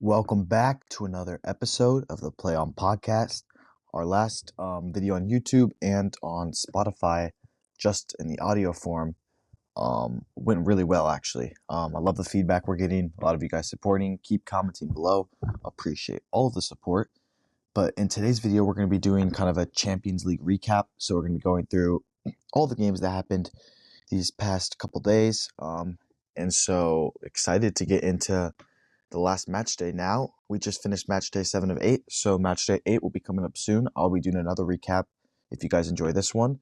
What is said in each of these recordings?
Welcome back to another episode of the Play On Podcast. Our last video on YouTube and on Spotify, just in the audio form, went really well, actually. I love the feedback we're getting. A lot of you guys supporting. Keep commenting below. Appreciate all of the support. But in today's video, we're going to be doing kind of a Champions League recap. So we're going to be going through all the games that happened these past couple days. And so excited to get into the last match day now. We just finished match day 7 of 8, so match day 8 will be coming up soon. I'll be doing another recap if you guys enjoy this one.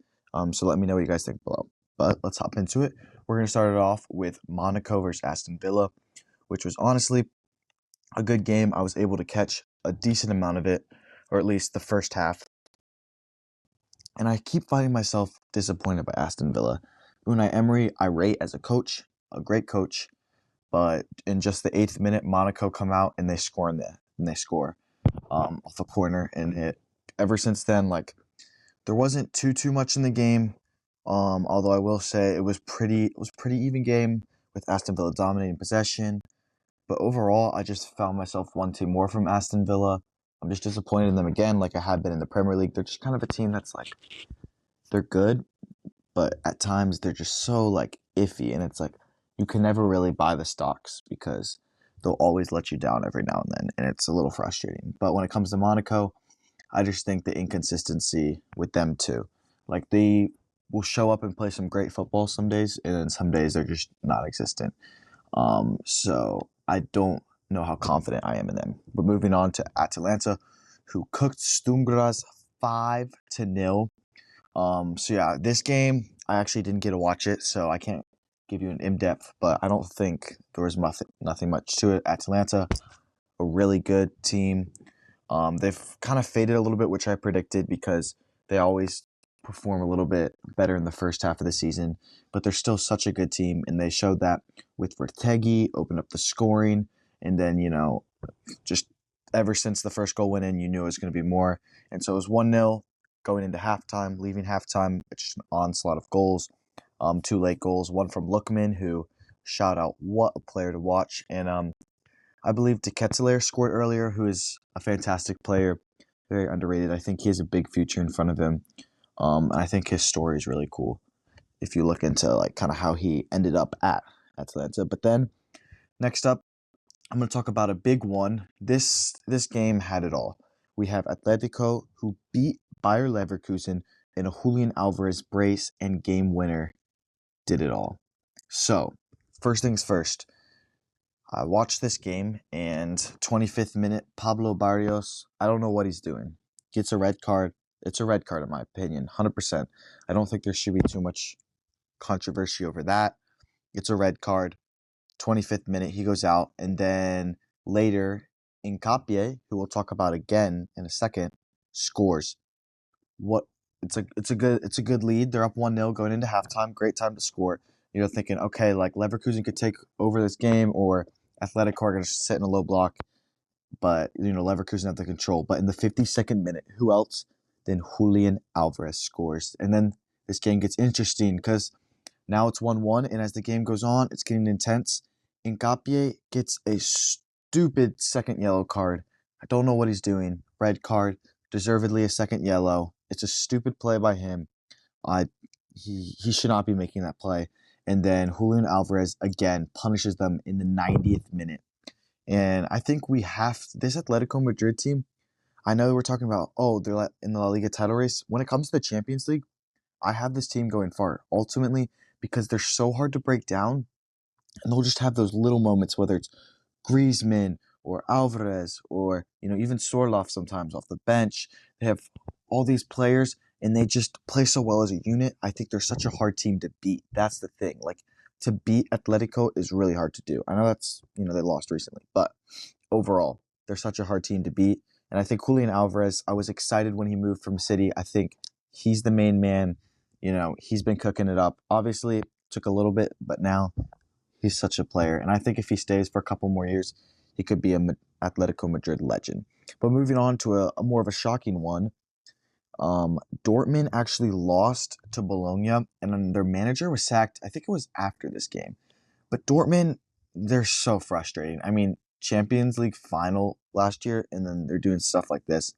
So let me know what you guys think below. But let's hop into it. We're going to start it off with Monaco versus Aston Villa, which was honestly a good game. I was able to catch a decent amount of it, or at least the first half. And I keep finding myself disappointed by Aston Villa. Unai Emery, I rate as a coach, a great coach. But in just the 8th minute, Monaco come out and they score off a corner. And ever since then, there wasn't too much in the game. Although I will say it was pretty even game with Aston Villa dominating possession. But overall, I just found myself wanting more from Aston Villa. I'm just disappointed in them again, like I have been in the Premier League. They're just kind of a team that's they're good, but at times they're just so iffy, and it's you can never really buy the stocks because they'll always let you down every now and then, and it's a little frustrating. But when it comes to Monaco, I just think the inconsistency with them too. They will show up and play some great football some days, and then some days they're just not existent. So I don't know how confident I am in them. But moving on to Atalanta, who cooked Stumbras 5-0. So yeah, this game I actually didn't get to watch it, so I can't give you an in-depth, but I don't think there was nothing much to it. Atalanta, a really good team. They've kind of faded a little bit, which I predicted because they always perform a little bit better in the first half of the season, but they're still such a good team, and they showed that with Vertegi, opened up the scoring, and then, just ever since the first goal went in, you knew it was going to be more. And so it was 1-0 going into halftime, leaving halftime, it's just an onslaught of goals. 2 late goals, one from Lookman, who, shout out, what a player to watch. And I believe De Ketelaere scored earlier, who is a fantastic player, very underrated. I think he has a big future in front of him. And I think his story is really cool if you look into kind of how he ended up at Atlanta. But then next up, I'm going to talk about a big one. This game had it all. We have Atletico, who beat Bayer Leverkusen in a Julian Alvarez brace and game winner. Did it all. So, first things first, I watched this game, and 25th minute, Pablo Barrios, I don't know what he's doing. Gets a red card. It's a red card in my opinion, 100%. I don't think there should be too much controversy over that. It's a red card. 25th minute, he goes out, and then later, Incapie, who we'll talk about again in a second, scores. It's a good lead. They're up 1-0 going into halftime. Great time to score. You're thinking, okay, Leverkusen could take over this game, or Atletico are going to sit in a low block, but Leverkusen have the control. But in the 52nd minute, who else than Julian Alvarez scores? And then this game gets interesting because now it's 1-1, and as the game goes on, it's getting intense. Incapie gets a stupid second yellow card. I don't know what he's doing. Red card, deservedly a second yellow. It's a stupid play by him. He should not be making that play. And then Julian Alvarez again punishes them in the 90th minute. And I think we have this Atletico Madrid team. I know we're talking about, they're in the La Liga title race. When it comes to the Champions League, I have this team going far. Ultimately, because they're so hard to break down, and they'll just have those little moments, whether it's Griezmann or Alvarez or even Sorloth sometimes off the bench. They have all these players, and they just play so well as a unit. I think they're such a hard team to beat. That's the thing. To beat Atletico is really hard to do. I know that's they lost recently, but overall, they're such a hard team to beat. And I think Julian Alvarez, I was excited when he moved from City. I think he's the main man. He's been cooking it up. Obviously, it took a little bit, but now he's such a player. And I think if he stays for a couple more years, he could be an Atletico Madrid legend. But moving on to a more of a shocking one, Dortmund actually lost to Bologna, and then their manager was sacked. I think it was after this game. But Dortmund, they're so frustrating. I mean, Champions League final last year, and then they're doing stuff like this.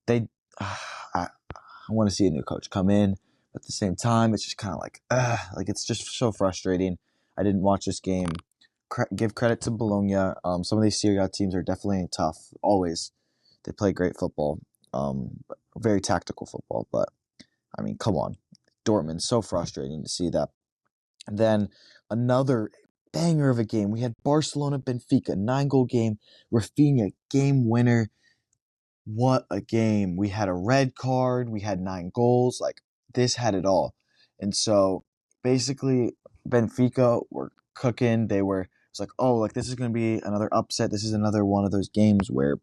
They, I want to see a new coach come in. But at the same time, it's just kind of like it's just so frustrating. I didn't watch this game. Give credit to Bologna. Some of these Serie A teams are definitely tough. Always, they play great football. Very tactical football. But I mean, come on, Dortmund. So frustrating to see that. And then another banger of a game. We had Barcelona Benfica 9-goal game. Raphinha game winner. What a game. We had a red card. We had 9 goals. Like, this had it all. And so, basically, Benfica were cooking. It's like, oh, like, this is going to be another upset. This is another one of those games where,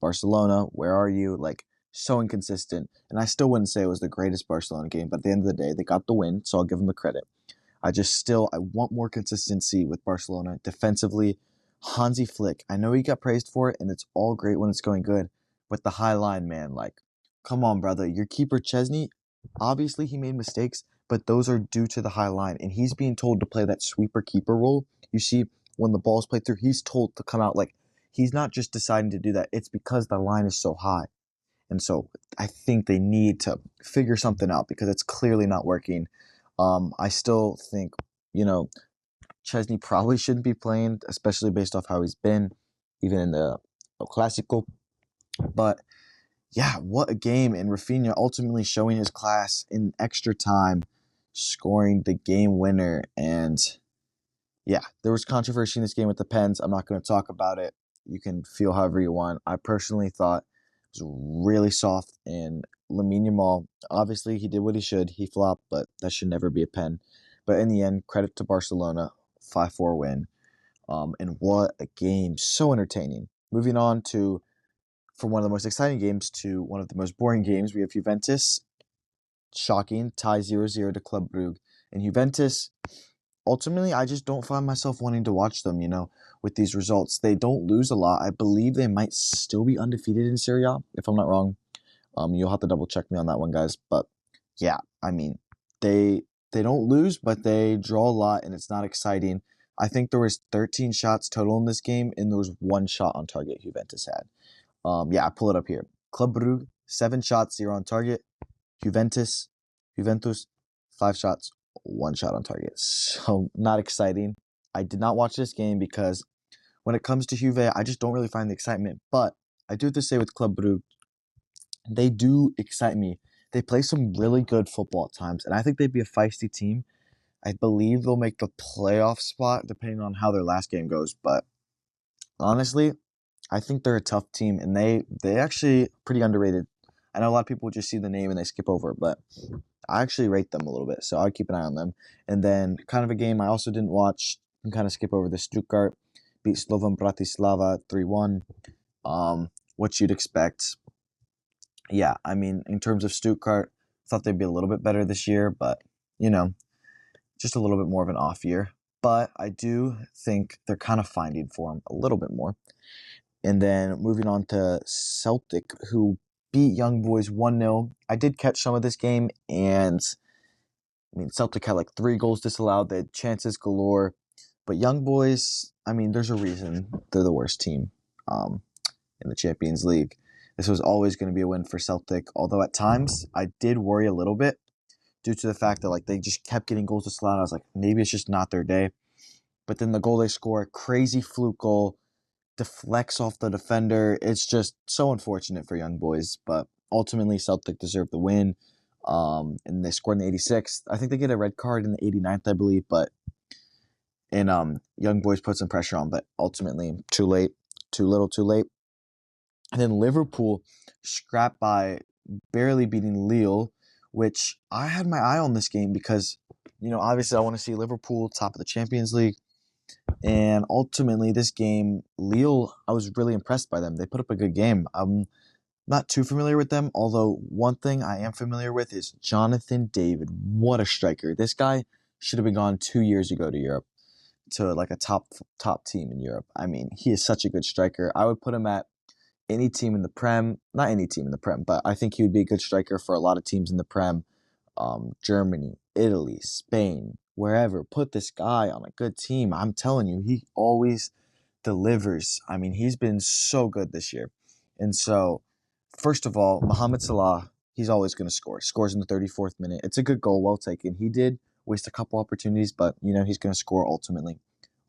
Barcelona, where are you? Like, so inconsistent. And I still wouldn't say it was the greatest Barcelona game, but at the end of the day, they got the win, so I'll give them the credit. I want more consistency with Barcelona defensively. Hansi Flick, I know he got praised for it, and it's all great when it's going good. But the high line, man, like, come on, brother. Your keeper, Chesney, obviously he made mistakes, but those are due to the high line. And he's being told to play that sweeper keeper role. You see, when the ball's played through, he's told to come out. Like, he's not just deciding to do that. It's because the line is so high. And so I think they need to figure something out because it's clearly not working. I still think, Chesney probably shouldn't be playing, especially based off how he's been, even in the El Clasico. But yeah, what a game. And Raphinha ultimately showing his class in extra time, scoring the game winner. And yeah, there was controversy in this game with the pens. I'm not going to talk about it. You can feel however you want. I personally thought it was really soft. And Lamine Yamal, obviously, he did what he should. He flopped, but that should never be a pen. But in the end, credit to Barcelona, 5-4 win. And what a game. So entertaining. Moving on to, from one of the most exciting games to one of the most boring games, we have Juventus. Shocking. Tie 0-0 to Club Brugge. And Juventus, ultimately, I just don't find myself wanting to watch them, with these results. They don't lose a lot. I believe they might still be undefeated in Serie A, if I'm not wrong. You'll have to double check me on that one, guys. But yeah, I mean, they don't lose, but they draw a lot, and it's not exciting. I think there was 13 shots total in this game, and there was 1 shot on target Juventus had. I pull it up here. Club Brugge, 7 shots, 0 on target. Juventus, 5 shots, 1 shot on target. So not exciting. I did not watch this game because when it comes to Juve, I just don't really find the excitement. But I do have to say with Club Brugge, they do excite me. They play some really good football at times, and I think they'd be a feisty team. I believe they'll make the playoff spot depending on how their last game goes. But honestly, I think they're a tough team, and they actually pretty underrated. I know a lot of people just see the name and they skip over, but I actually rate them a little bit, so I'd keep an eye on them. And then kind of a game I also didn't watch, and kind of skip over the Stuttgart beat Slovan Bratislava 3-1. What you'd expect. Yeah, I mean, in terms of Stuttgart, I thought they'd be a little bit better this year, but, just a little bit more of an off year. But I do think they're kind of finding form a little bit more. And then moving on to Celtic, who beat Young Boys 1-0. I did catch some of this game, and I mean, Celtic had like 3 goals disallowed. They had chances galore. But Young Boys, I mean, there's a reason they're the worst team in the Champions League. This was always going to be a win for Celtic, although at times I did worry a little bit due to the fact that they just kept getting goals disallowed. I was like, maybe it's just not their day. But then the goal they score, crazy fluke goal, deflects off the defender. It's just so unfortunate for Young Boys, but ultimately Celtic deserved the win. And they scored in the 86th. I think they get a red card in the 89th, I believe, but Young Boys put some pressure on, but ultimately too late, too little, too late. And then Liverpool scrapped by barely beating Lille, which I had my eye on this game because, obviously I want to see Liverpool top of the Champions League. And ultimately, this game, Lille, I was really impressed by them. They put up a good game. I'm not too familiar with them, although one thing I am familiar with is Jonathan David. What a striker. This guy should have been gone 2 years ago to Europe, to like a top team in Europe. I mean, he is such a good striker. I would put him at any team in the Prem. Not any team in the Prem, but I think he would be a good striker for a lot of teams in the Prem. Germany, Italy, Spain, wherever. Put this guy on a good team. I'm telling you, he always delivers. I mean, he's been so good this year. And so, first of all, Mohamed Salah, he's always going to score. Scores in the 34th minute. It's a good goal, well taken. He did waste a couple opportunities, but, he's going to score ultimately.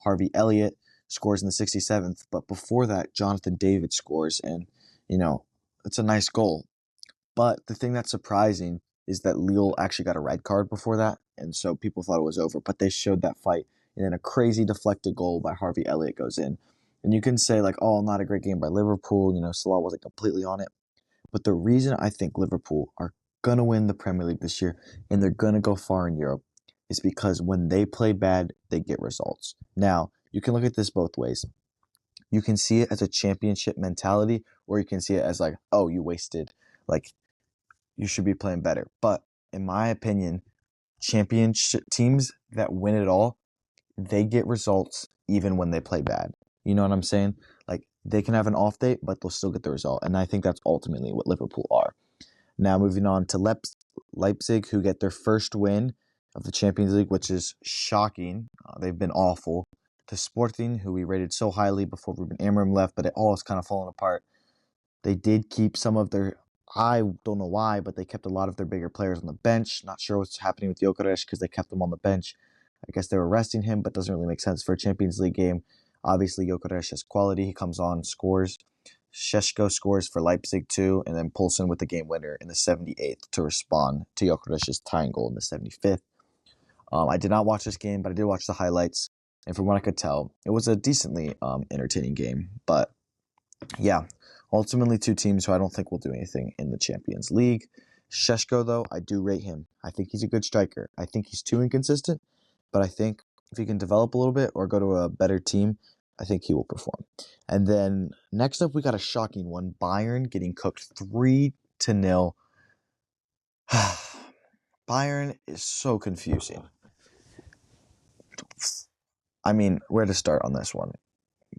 Harvey Elliott scores in the 67th, but before that, Jonathan David scores, and, it's a nice goal. But the thing that's surprising is that Lille actually got a red card before that, and so people thought it was over, but they showed that fight, and then a crazy deflected goal by Harvey Elliott goes in. And you can say, like, oh, not a great game by Liverpool, Salah wasn't completely on it. But the reason I think Liverpool are going to win the Premier League this year, and they're going to go far in Europe, is because when they play bad, they get results. Now, you can look at this both ways. You can see it as a championship mentality, or you can see it as like, oh, you wasted, like, you should be playing better. But in my opinion, championship teams that win it all, they get results even when they play bad. You know what I'm saying? Like, they can have an off day, but they'll still get the result. And I think that's ultimately what Liverpool are. Now, moving on to Leipzig, who get their first win of the Champions League, which is shocking. They've been awful. To Sporting, who we rated so highly before Ruben Amorim left, but it all has kind of fallen apart. They did keep some of their, I don't know why, but they kept a lot of their bigger players on the bench. Not sure what's happening with Gyökeres because they kept him on the bench. I guess they were resting him, but doesn't really make sense for a Champions League game. Obviously, Gyökeres has quality. He comes on, scores. Šeško scores for Leipzig too, and then Poulsen with the game winner in the 78th to respond to Gyökeres' tying goal in the 75th. I did not watch this game, but I did watch the highlights. And from what I could tell, it was a decently entertaining game. But yeah, ultimately two teams who I don't think will do anything in the Champions League. Šeško, though, I do rate him. I think he's a good striker. I think he's too inconsistent, but I think if he can develop a little bit or go to a better team, I think he will perform. And then next up, we got a shocking one. Bayern getting cooked 3-0. Bayern is so confusing. I mean, where to start on this one?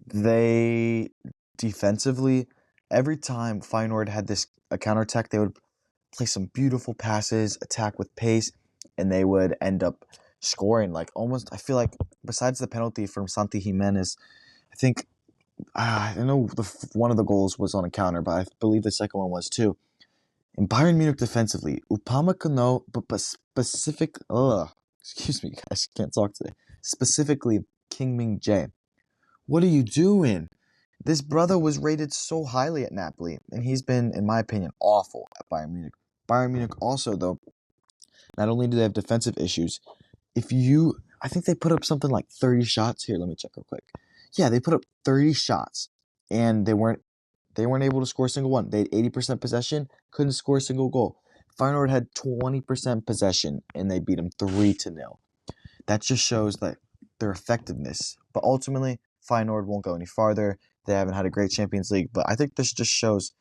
They defensively, every time Feyenoord had a counterattack, they would play some beautiful passes, attack with pace, and they would end up scoring. Like almost, I feel like besides the penalty from Santi Jimenez, I think I know one of the goals was on a counter, but I believe the second one was too. In Bayern Munich defensively, Upamecano, but excuse me, guys, can't talk today. Specifically, King Min Jae. What are you doing? This brother was rated so highly at Napoli, and he's been, in my opinion, awful at Bayern Munich. Bayern Munich also, though, not only do they have defensive issues, I think they put up something like 30 shots. Here, let me check real quick. Yeah, they put up 30 shots, and they weren't able to score a single one. They had 80% possession, couldn't score a single goal. Feyenoord had 20% possession, and they beat them 3-0. That just shows that their effectiveness. But ultimately, Feyenoord won't go any farther. They haven't had a great Champions League. But I think this just shows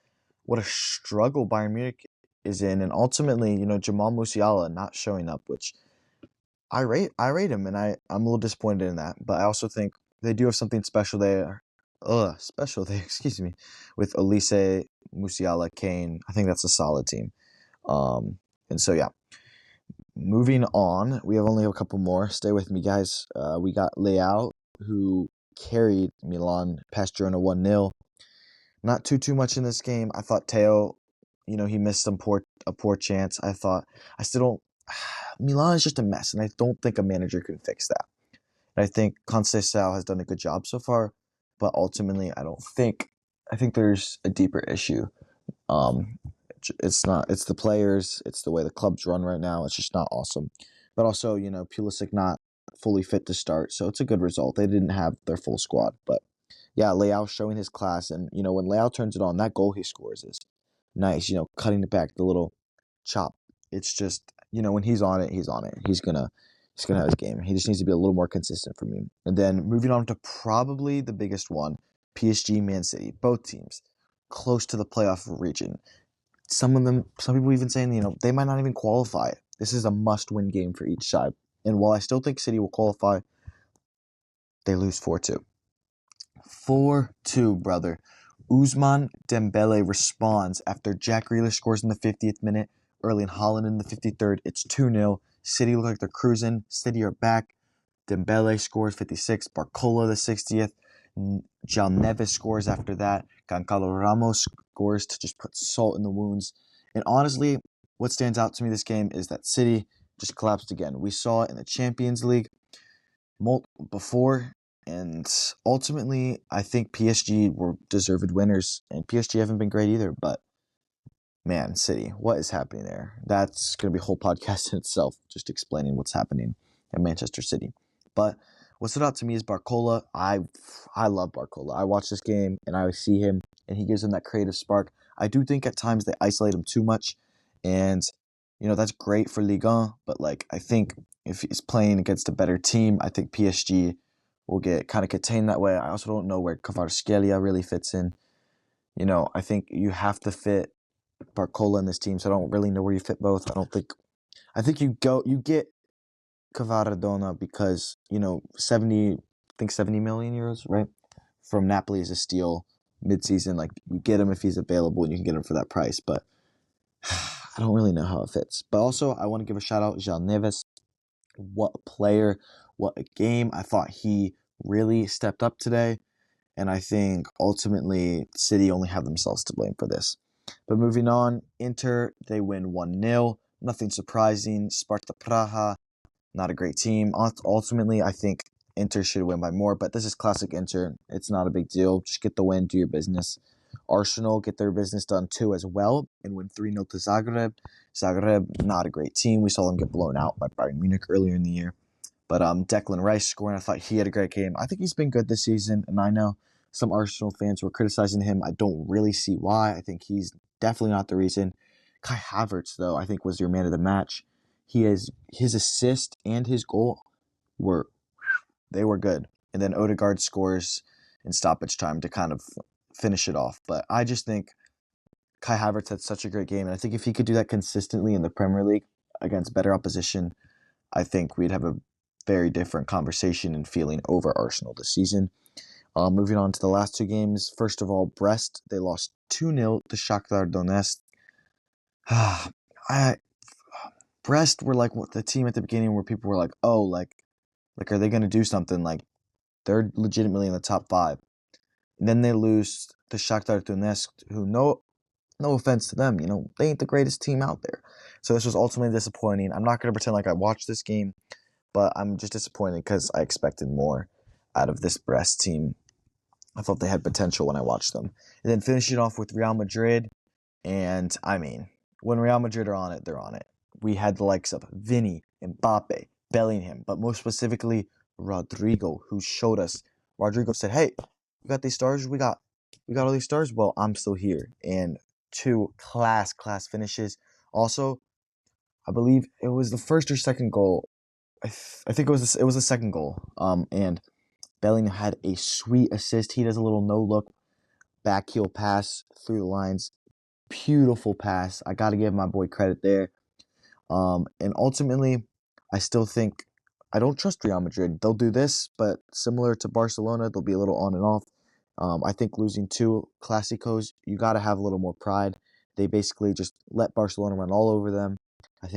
what a struggle Bayern Munich is in. And ultimately, Jamal Musiala not showing up, which I rate him, and I'm a little disappointed in that. But I also think they do have something special there. Excuse me, with Elise, Musiala, Kane. I think that's a solid team. And so, yeah. Moving on, we only have a couple more. Stay with me, guys. We got Leao, who carried Milan past Girona 1-0. Not too much in this game. I thought Teo, he missed a poor chance. I still don't. Milan is just a mess, and I don't think a manager can fix that. And I think Conceição has done a good job so far, but ultimately, I think there's a deeper issue. It's the players, it's the way the club's run right now. It's just not awesome. But also, Pulisic not fully fit to start, so it's a good result. They didn't have their full squad. But yeah, Leao showing his class, and when Leao turns it on, that goal he scores is nice, cutting it back, the little chop. It's just, when he's on it, he's on it. He's gonna have his game. He just needs to be a little more consistent for me. And then moving on to probably the biggest one, PSG, Man City, both teams close to the playoff region. Some people even saying, they might not even qualify. This is a must-win game for each side. And while I still think City will qualify, they lose 4-2. 4-2, brother. Ousmane Dembele responds after Jack Grealish scores in the 50th minute, Erling Haaland in the 53rd. It's 2-0. City look like they're cruising. City are back. Dembele scores 56th, Barcola the 60th, João Neves scores after that. Goncalo Ramos scores to just put salt in the wounds. And honestly, what stands out to me this game is that City just collapsed again. We saw it in the Champions League before, and ultimately, I think PSG were deserved winners, and PSG haven't been great either, but man, City, what is happening there? That's going to be a whole podcast in itself, just explaining what's happening at Manchester City. But what stood out to me is Barcola. I love Barcola. I watch this game and I see him, and he gives them that creative spark. I do think at times they isolate him too much, and that's great for Ligue 1. But I think if he's playing against a better team, I think PSG will get kind of contained that way. I also don't know where Kvaratskhelia really fits in. I think you have to fit Barcola in this team, so I don't really know where you fit both. I think you get Kvaradona because 70 million euros, right? From Napoli as a steal mid-season. You get him if he's available and you can get him for that price, but I don't really know how it fits. But also I want to give a shout out João Neves. What a player, what a game. I thought he really stepped up today, and I think ultimately City only have themselves to blame for this. But moving on, Inter, they win 1-0. Nothing surprising. Sparta Praha, not a great team. Ultimately, I think Inter should win by more, but this is classic Inter. It's not a big deal. Just get the win, do your business. Arsenal get their business done too as well and win 3-0 to Zagreb. Zagreb, not a great team. We saw them get blown out by Bayern Munich earlier in the year. But Declan Rice scoring, I thought he had a great game. I think he's been good this season, and I know some Arsenal fans were criticizing him. I don't really see why. I think he's definitely not the reason. Kai Havertz, though, I think was your man of the match. His assist and his goal were good. And then Odegaard scores in stoppage time to kind of finish it off. But I just think Kai Havertz had such a great game, and I think if he could do that consistently in the Premier League against better opposition, I think we'd have a very different conversation and feeling over Arsenal this season. Moving on to the last two games. First of all, Brest, they lost 2-0 to Shakhtar Donetsk. Brest were the team at the beginning where people were like, oh, are they going to do something? They're legitimately in the top 5. And then they lose to Shakhtar Donetsk, who, no offense to them, they ain't the greatest team out there. So this was ultimately disappointing. I'm not going to pretend like I watched this game, but I'm just disappointed because I expected more out of this Brest team. I thought they had potential when I watched them. And then finishing off with Real Madrid. And, when Real Madrid are on it, they're on it. We had the likes of Vini, Mbappe, Bellingham, but most specifically, Rodrigo, who showed us. Rodrigo said, hey, we got these stars. We got all these stars. Well, I'm still here. And 2 class finishes. Also, I believe it was the first or second goal. I think it was the second goal. And Bellingham had a sweet assist. He does a little no-look back heel pass through the lines. Beautiful pass. I got to give my boy credit there. And ultimately, I still think I don't trust Real Madrid. They'll do this, but similar to Barcelona, they'll be a little on and off. I think losing 2 Clásicos, you got to have a little more pride. They basically just let Barcelona run all over them. I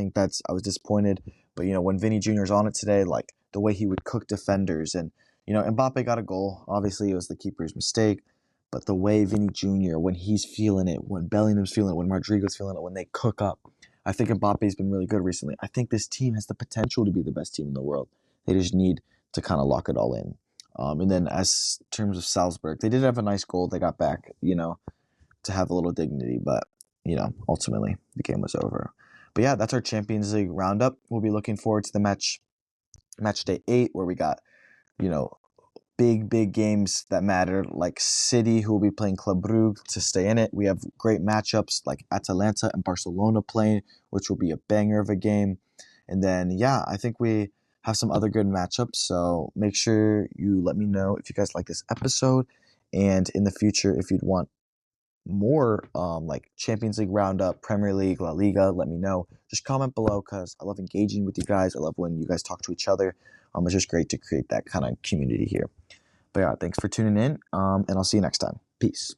was disappointed. But, when Vinny Jr. is on it today, the way he would cook defenders, and, Mbappe got a goal. Obviously, it was the keeper's mistake. But the way Vinny Jr., when he's feeling it, when Bellingham's feeling it, when Rodrigo's feeling it, when they cook up, I think Mbappe's been really good recently. I think this team has the potential to be the best team in the world. They just need to kind of lock it all in. And then as terms of Salzburg, they did have a nice goal. They got back, to have a little dignity. But, ultimately the game was over. But yeah, that's our Champions League roundup. We'll be looking forward to the match day 8, where we got, big games that matter, like City, who will be playing Club Brugge to stay in it. We have great matchups like Atalanta and Barcelona playing, which will be a banger of a game. And then, yeah, I think we have some other good matchups. So make sure you let me know if you guys like this episode. And in the future, if you'd want more Champions League roundup, Premier League, La Liga, let me know. Just comment below because I love engaging with you guys. I love when you guys talk to each other. It's just great to create that kind of community here. But yeah, thanks for tuning in, and I'll see you next time. Peace.